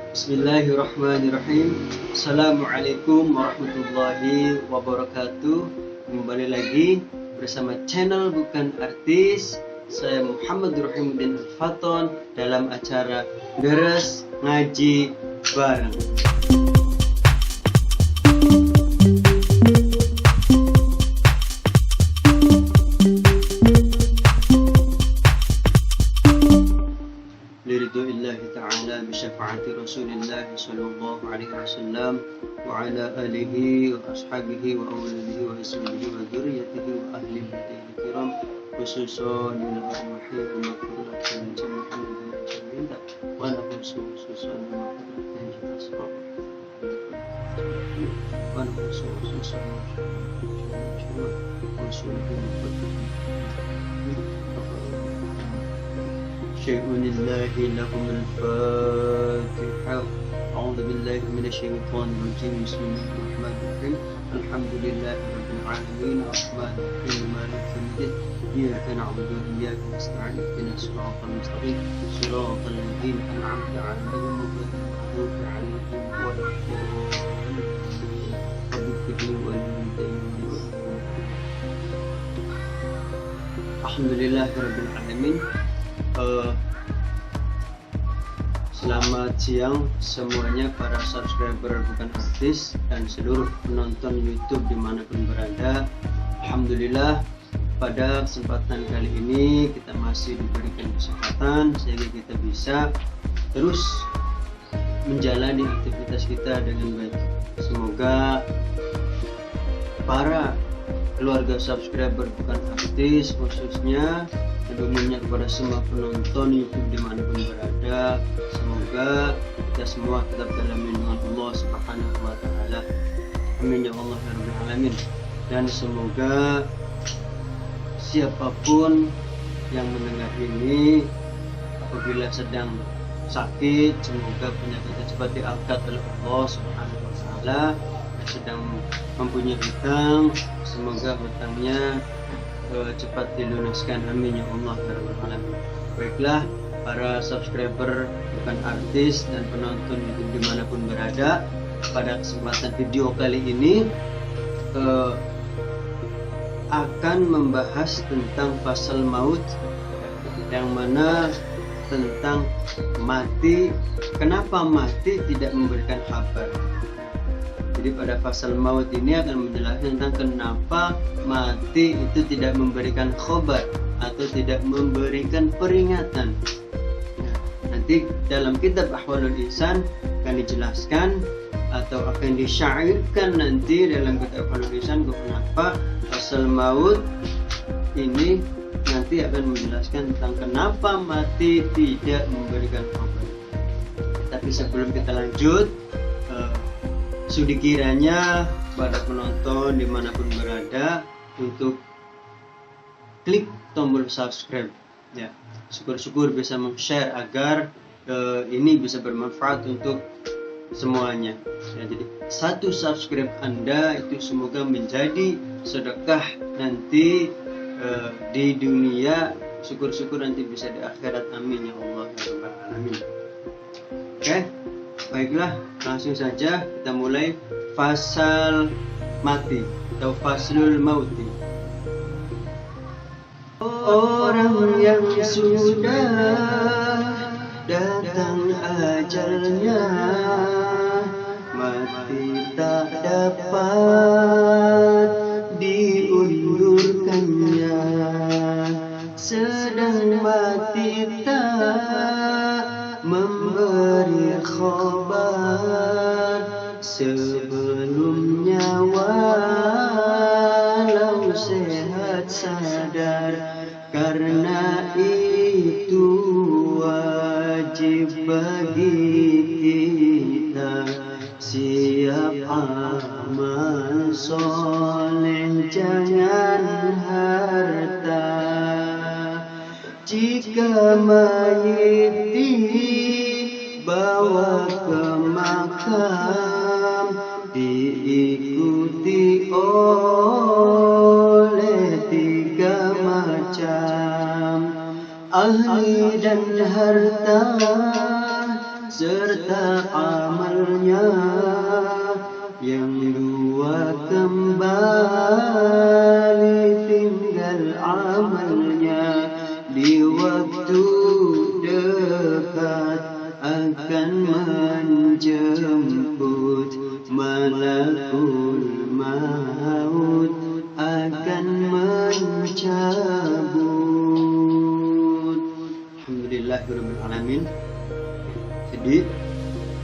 Bismillahirrahmanirrahim. Assalamualaikum warahmatullahi wabarakatuh. Kembali lagi bersama channel Bukan Artis. Saya Muhammad Rahimuddin Al-Faton dalam acara Deres Ngaji Bareng. Liridhu'illahi ta'ala bisyafaati Rasulillah sallallahu alaihi wasallam wa ala alihi wa ashabihi wa awladihi wa ismihi wa dzurriyyatihi wa ahli baitihi kiram khususan min al-rahmahi wa maghfiratan jami'an wa nahum khususan wa maghfiratan jami'an wa nahum khususan شيء لله لكم الفاتحة. أعوذ بالله من الشيطان الرجيم. بسم الله الرحمن الرحيم. الحمد لله رب العالمين الرحمن الرحيم مالك يوم الدين إياك نعبد وإياك نستعين اهدنا الصراط المستقيم صراط الذين أنعمت عليهم غير المغضوب عليهم ولا الضالين. Alhamdulillahirabbil alamin. Selamat siang semuanya para subscriber Bukan Artis dan seluruh penonton YouTube dimanapun berada. Alhamdulillah pada kesempatan kali ini kita masih diberikan kesempatan sehingga kita bisa terus menjalani aktivitas kita dengan baik. Semoga para keluarga subscriber Bukan Artis khususnya dan umumnya kepada semua penonton YouTube dimanapun berada, semoga kita semua tetap dalam lindungan Allah Subhanahu wa Ta'ala. Amin ya Allah ya Rabbal Alamin. Dan semoga siapapun yang mendengar ini apabila sedang sakit, semoga penyakitnya cepat diangkat oleh Allah Subhanahu wa Ta'ala. Sedang mempunyai hutang, semoga hutangnya cepat dilunaskan. Amin ya Allah ya Rabbal Alamin. Baiklah para subscriber Bukan Artis dan penonton YouTube dimanapun berada, pada kesempatan video kali ini akan membahas tentang pasal maut, yang mana tentang mati. Kenapa mati tidak memberikan kabar? Jadi pada pasal maut ini akan menjelaskan tentang kenapa mati itu tidak memberikan khobar atau tidak memberikan peringatan. Nah, nanti dalam kitab Ahwalul Ihsan akan dijelaskan atau akan disyairkan nanti dalam kitab Ahwalul Ihsan kenapa pasal maut ini nanti akan menjelaskan tentang kenapa mati tidak memberikan khobar. Tapi sebelum kita lanjut, sudi kiranya pada penonton dimanapun berada untuk klik tombol subscribe ya. Syukur-syukur bisa share agar ini bisa bermanfaat untuk semuanya ya. Jadi satu subscribe Anda itu semoga menjadi sedekah nanti di dunia, syukur-syukur nanti bisa di akhirat. Amin ya Allah ya Rabbal Alamin. Oke, baiklah, langsung saja kita mulai fasal mati atau faslul mauti. Orang yang sudah datang ajalnya, mati tak dapat diundurkannya, sedang mati tak memberi khabar sebelumnya, walau sehat sadar. Karena itu wajib bagi kita siap amal soleh, jangan harta. Jika mayit dibawa ke makam, diikuti oleh tiga macam ahli dan harta serta amalnya, yang dua kembali tinggal amalnya, di waktu dekat akan menjemput malakul maut, akan mencabut. Alhamdulillahirabbil alamin. Jadi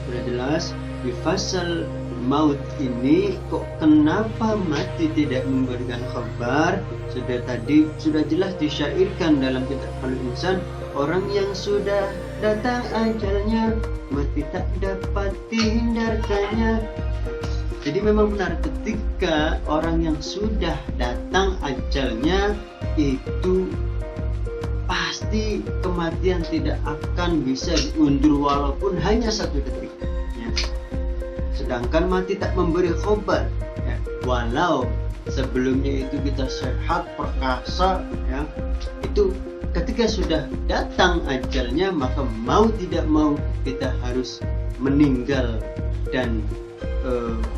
sudah jelas di fasal maut ini kok kenapa mati tidak memberikan kabar. Sudah jelas disyairkan dalam kitab Al-Insan, orang yang sudah datang ajalnya mati tak dapat dihindarkannya. Jadi memang benar, ketika orang yang sudah datang ajalnya itu pasti kematian tidak akan bisa diundur walaupun hanya 1 detik ya. Sedangkan mati tak memberi khabar ya. Walau sebelumnya itu kita sehat perkasa ya, itu ketika sudah datang ajalnya maka mau tidak mau kita harus meninggal dan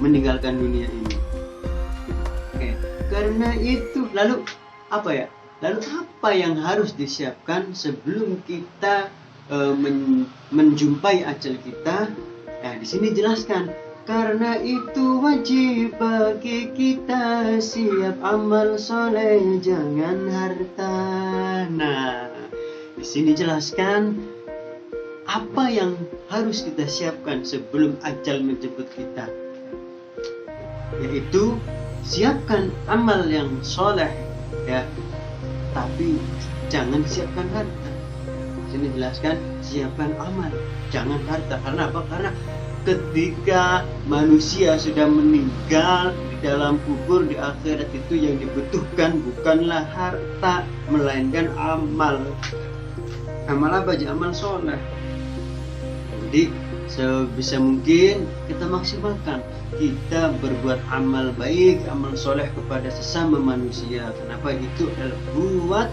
meninggalkan dunia ini. Oke. Karena itu lalu apa yang harus disiapkan sebelum kita menjumpai ajal kita? Nah, di sini jelaskan, karena itu wajib bagi kita siap amal soleh, jangan harta. Nah, di sini jelaskan apa yang harus kita siapkan sebelum ajal menjemput kita, yaitu siapkan amal yang soleh ya, tapi jangan siapkan harta. Di sini jelaskan siapkan amal, jangan harta. Karena apa? Karena ketika manusia sudah meninggal di dalam kubur di akhirat, itu yang dibutuhkan bukanlah harta melainkan amal. Amal apa aja? Amal soleh. Jadi sebisa mungkin kita maksimalkan, kita berbuat amal baik, amal soleh kepada sesama manusia. Kenapa? Itu adalah buat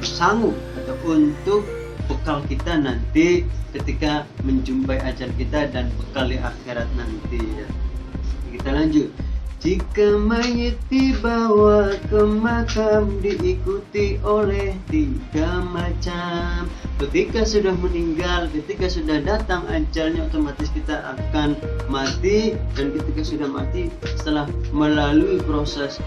sanggup atau untuk bekal kita nanti ketika menjumpai ajal kita dan bekal di akhirat nanti ya. Kita lanjut. Jika mayit dibawa ke makam diikuti oleh 3 macam. Ketika sudah meninggal, ketika sudah datang ajalnya, otomatis kita akan mati. Dan ketika sudah mati, setelah melalui proses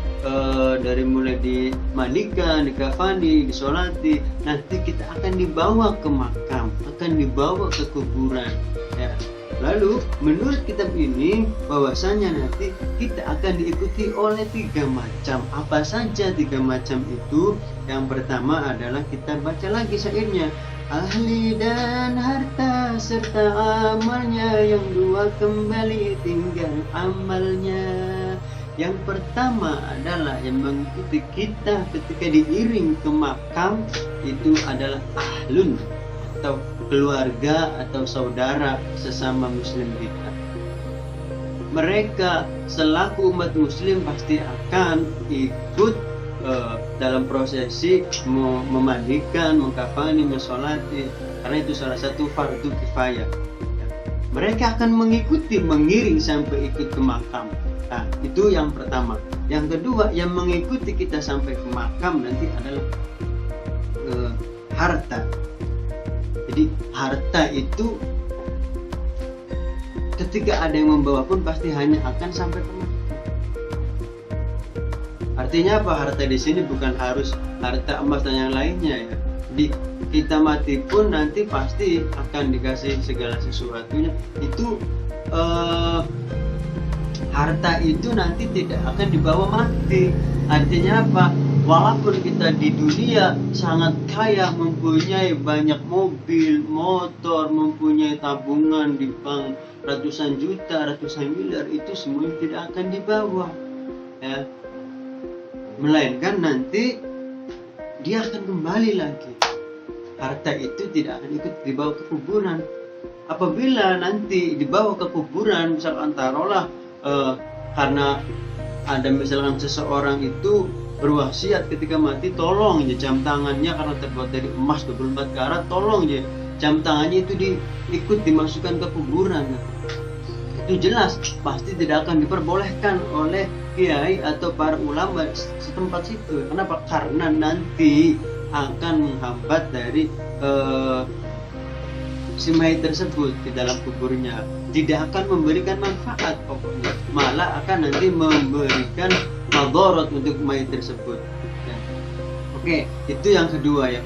dari mulai dimandikan, dikafani, disolati, nanti kita akan dibawa ke makam, akan dibawa ke kuburan ya. Lalu menurut kitab ini bahwasanya nanti kita akan diikuti oleh 3 macam. Apa saja 3 macam itu? Yang pertama adalah kita baca lagi syairnya, ahli dan harta serta amalnya, yang 2 kembali tinggal amalnya. Yang pertama adalah yang mengikuti kita ketika diiring ke makam itu adalah ahlun atau keluarga atau saudara sesama muslim kita. Mereka selaku umat muslim pasti akan ikut dalam prosesi memandikan, mengkafani, mensolati, karena itu salah satu fardu kifayah. Mereka akan mengikuti, mengiring sampai ikut ke makam. Nah, itu yang pertama. Yang kedua, yang mengikuti kita sampai ke makam nanti adalah harta. Jadi harta itu ketika ada yang membawa pun pasti hanya akan sampai ke makam. Artinya apa? Harta di sini bukan harus harta emas dan yang lainnya ya. Jadi kita mati pun nanti pasti akan dikasih segala sesuatunya. Itu harta itu nanti tidak akan dibawa mati. Artinya apa? Walaupun kita di dunia sangat kaya, mempunyai banyak mobil, motor, mempunyai tabungan di bank ratusan juta, ratusan miliar, itu semuanya tidak akan dibawa ya. Melainkan nanti dia akan kembali lagi. Harta itu tidak akan ikut dibawa ke kuburan. Apabila nanti dibawa ke kuburan, misalkan taruhlah karena ada misalkan seseorang itu berwasiat ketika mati, tolong ya jam tangannya karena terbuat dari emas 24 karat, tolong ya jam tangannya itu ikut dimasukkan ke kuburan. Itu jelas pasti tidak akan diperbolehkan oleh kiai atau para ulama setempat situ. Kenapa? Karena nanti akan menghambat dari si mayit tersebut di dalam kuburnya, tidak akan memberikan manfaat pokoknya, malah akan nanti memberikan madarat untuk mayit tersebut. Ya. Oke, itu yang kedua ya.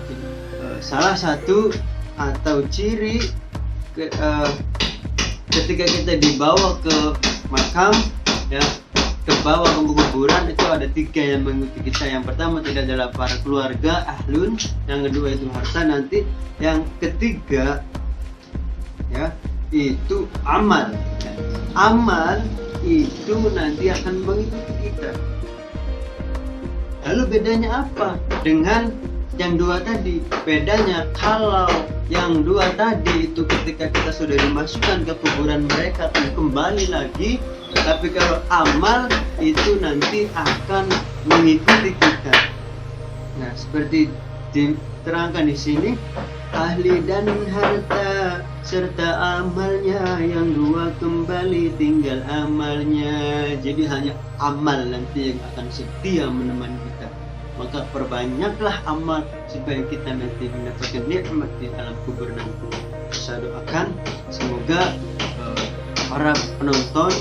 Salah satu atau ciri ketika kita dibawa ke makam, ya, ke bawah ke kuburan, itu ada 3 yang mengikuti kita. Yang pertama tidak adalah para keluarga ahlun, yang kedua itu harta, nanti yang ketiga ya itu amal. Amal itu nanti akan mengikuti kita. Lalu bedanya apa dengan yang 2 tadi? Bedanya kalau yang 2 tadi itu ketika kita sudah dimasukkan ke kuburan mereka kembali lagi, tapi kalau amal itu nanti akan mengikuti kita. Nah, seperti diterangkan di sini, ahli dan harta serta amalnya, yang 2 kembali tinggal amalnya. Jadi hanya amal nanti yang akan setia menemani kita. Maka perbanyaklah amal supaya kita nanti mendapatkan nikmat di alam kubur nanti. Saya doakan semoga para penonton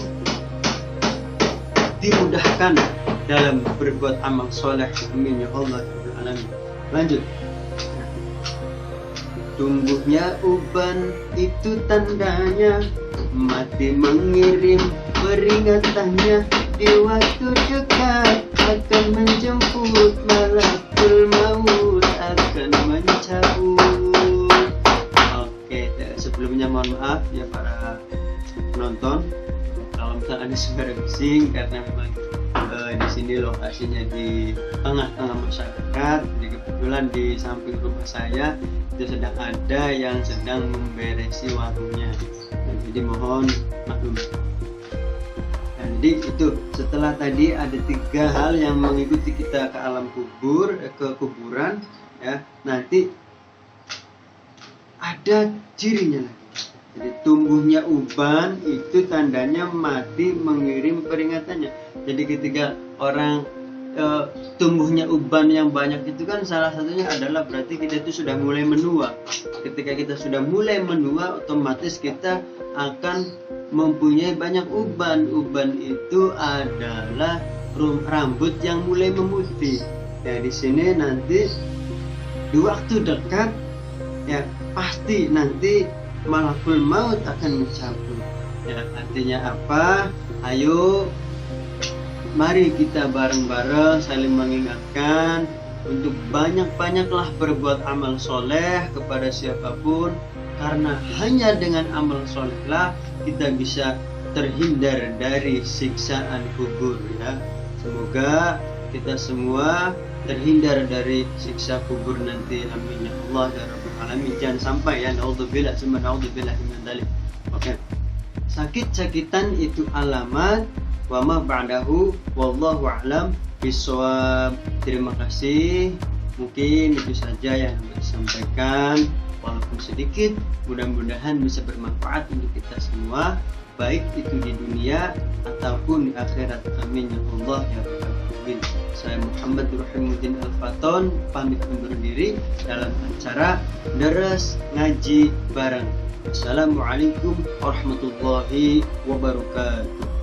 dimudahkan dalam berbuat amal soleh. Amin ya Allah. Lanjut. Tumbuhnya uban itu tandanya mati mengirim peringatannya, di waktu dekat akan menjemput, malakul maut akan mencabut. Oke, sebelumnya mohon maaf ya para penonton kalau misalnya ada suara bising, karena memang di sini lokasinya di tengah-tengah masyarakat. Jadi kebetulan di samping rumah saya itu sedang ada yang sedang memberesi warungnya. Jadi mohon maklum. Jadi itu setelah tadi ada 3 hal yang mengikuti kita ke alam kubur, ke kuburan, ya. Nanti ada cirinya lagi. Jadi tumbuhnya uban itu tandanya mati mengirim peringatannya. Jadi ketika orang tumbuhnya uban yang banyak itu kan salah satunya adalah berarti kita itu sudah mulai menua. Ketika kita sudah mulai menua, otomatis kita akan mempunyai banyak uban. Uban itu adalah rambut yang mulai memutih. Ya, di sini nanti di waktu dekat ya pasti nanti malakul maut akan mencabut. Ya, artinya apa? Ayo mari kita bareng-bareng saling mengingatkan untuk banyak-banyaklah berbuat amal soleh kepada siapapun, karena hanya dengan amal solehlah kita bisa terhindar dari siksaan kubur ya. Semoga kita semua terhindar dari siksa kubur nanti. Amin ya Allah ya Rabbal Alamin. Jangan sampai ya, naudzubillah summa naudzubillah min dzalik. Oke. Sakit-sakitan itu alamat wa ma ba'dahu wallahu a'lam bishawab. Terima kasih. Mungkin itu saja yang bisa disampaikan, walaupun sedikit, mudah-mudahan bisa bermanfaat untuk kita semua, baik itu di dunia ataupun di akhirat. Amin ya Allah ya Rabbal Alamin. Saya Muhammad Ruhimuddin Al-Faton pamit undur diri dalam acara Deres Ngaji Bareng. Assalamualaikum warahmatullahi wabarakatuh.